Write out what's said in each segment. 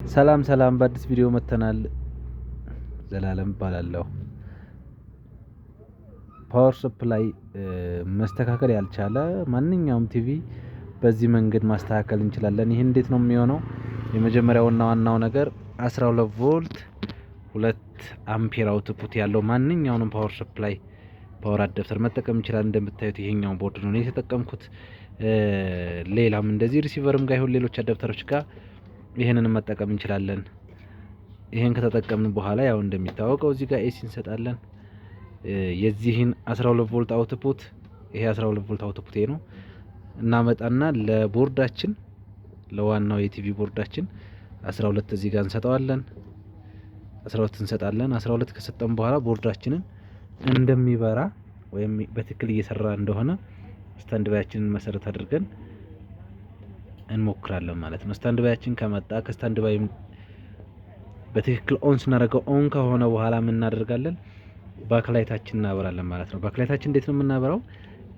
ሰላም በአዲስ ቪዲዮ መጥተናል። ዘላለም እባላለሁ። ፓወር ሰፕላይ መስተካከል ያልቻለ ማንኛውም ቲቪ በዚህ መንገድ ማስተካከል እንችላለን። ይሄ እንዴት ነው የሚሆነው? የመጀመሪያውና ዋናው ነገር 12 ቮልት 2 አምፔር አውትፑት ያለው ማንኛውንም ፓወር ሰፕላይ ፓወር አዳፕተር መጠቀም እንችላለን። እንደምታዩት ይሄኛው ቦርድ ነው የተጠቀምኩት። ሌላም እንደዚህ ሪሲቨርም ጋር ይሁን ሌሎች አዳፕተሮች ጋር ይሄንን መጠቀም እንችላለን። ይሄን ከተጠቀምን በኋላ ያው እንደሚታወቀው እዚህ ጋር ኤሲ እንሰጣለን። የዚህን 12 ቮልት አውትፑት ይሄ 12 ቮልት አውትፑት ነው እናመጣና ለቦርዳችን ለዋናው የቲቪ ቦርዳችን 12 እዚህ ጋር እንሰጣለን። 12 እንሰጣለን። 12 ከሰጠን በኋላ ቦርዳችንን እንደሚበራ ወይም በትክክል እየሰራ እንደሆነ ስታንድ ባያችንን መሰረት አድርገን እንሞክራለን ማለት ነው። ስታንድ ባያችን ከመጣ ከስታንድ ባይ በትክክል ኦን ስናደርገው ኦን ከሆነ በኋላ ምን እናደርጋለን? ባክላይታችን እናበራለን ማለት ነው። ባክላይታችን እንዴት ነው የምናበራው?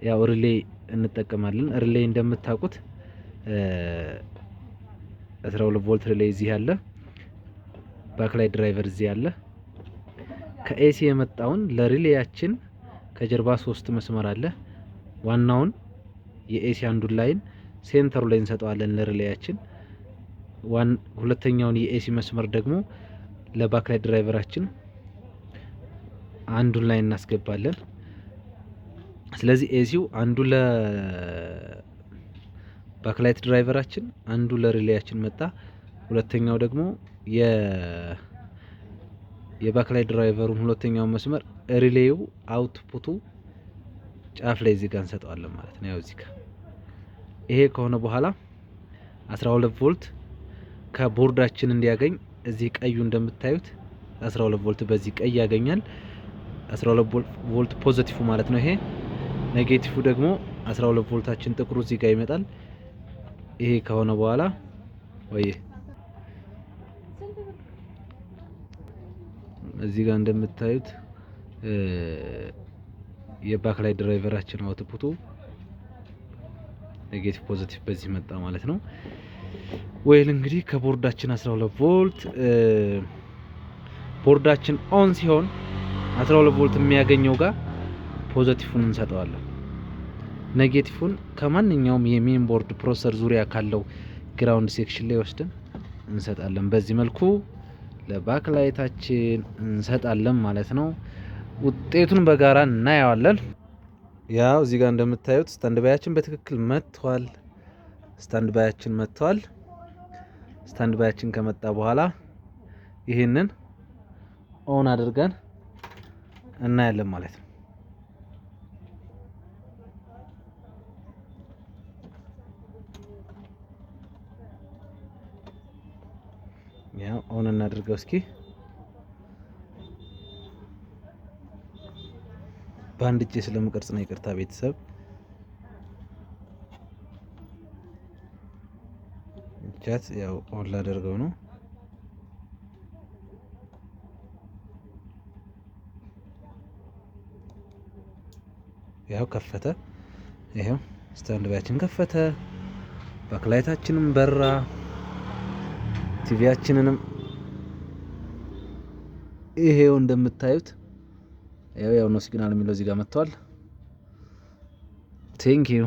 ያው ሪሌ እንጠቀማለን። ሪሌ እንደምታውቁት 12 ቮልት ሪሌ እዚህ ያለ፣ ባክላይት ድራይቨር እዚህ ያለ። ከኤሲ የመጣውን ለሪሌያችን ከጀርባ 3 መስመር አለ። ዋናውን የኤሲ አንዱን ላይን ሴንተሩ ላይ እንሰጠዋለን ለሪሌያችን። ሁለተኛውን የኤሲ መስመር ደግሞ ለባክላይት ድራይቨራችን አንዱን ላይ እናስገባለን። ስለዚህ ኤሲው አንዱ ለባክላይት ድራይቨራችን አንዱ ለሪሌያችን መጣ። ሁለተኛው ደግሞ የባክላይት ድራይቨሩን ሁለተኛው መስመር ሪሌው አውትፑቱ ጫፍ ላይ እዚህ ጋር እንሰጠዋለን ማለት ነው። ያው እዚህ ጋር ይሄ ከሆነ በኋላ 12 ቮልት ከቦርዳችን እንዲያገኝ እዚህ ቀዩ እንደምታዩት 12 ቮልት በዚህ ቀይ ያገኛል። 12 ቮልት ፖዚቲቭ ማለት ነው። ይሄ ኔጌቲቭ ደግሞ 12 ቮልታችን ጥቁሩ እዚህ ጋር ይመጣል። ይሄ ከሆነ በኋላ እዚህ ጋር እንደምታዩት የባክላይት ድራይቨራችን አውትፑቱ ኔጌቲቭ ፖዚቲቭ በዚህ መጣ ማለት ነው። ወይል እንግዲህ ከቦርዳችን 12 ቮልት ቦርዳችን ኦን ሲሆን 12 ቮልት የሚያገኘው ጋር ፖዚቲቭን እንሰጠዋለን። ኔጌቲቭን ከማንኛውም የሜን ቦርድ ፕሮሰሰር ዙሪያ ካለው ግራውንድ ሴክሽን ላይ ወስደን እንሰጣለን። በዚህ መልኩ ለባክላይታችን እንሰጣለን ማለት ነው። ውጤቱን በጋራ እናያለን። ያው እዚህ ጋር እንደምታዩት ስታንድ ባያችን በትክክል መጥቷል። ስታንድ ባያችን ከመጣ በኋላ ይሄንን ኦን አድርገን እናያለን ማለት ነው። ያው ኦን እናድርገው እስኪ። በአንድ እጄ ስለምቀርጽ ነው ይቅርታ ቤተሰብ። ቻት ያው ኦን ላደርገው ነው። ያው ከፈተ። ይሄው ስታንድ ባያችን ከፈተ። ባክላይታችንም በራ። ቲቪያችንንም ይሄው እንደምታዩት ያው ነው ሲግናል የሚለው እዚህ ጋር መጥቷል። ቴንክ ዩ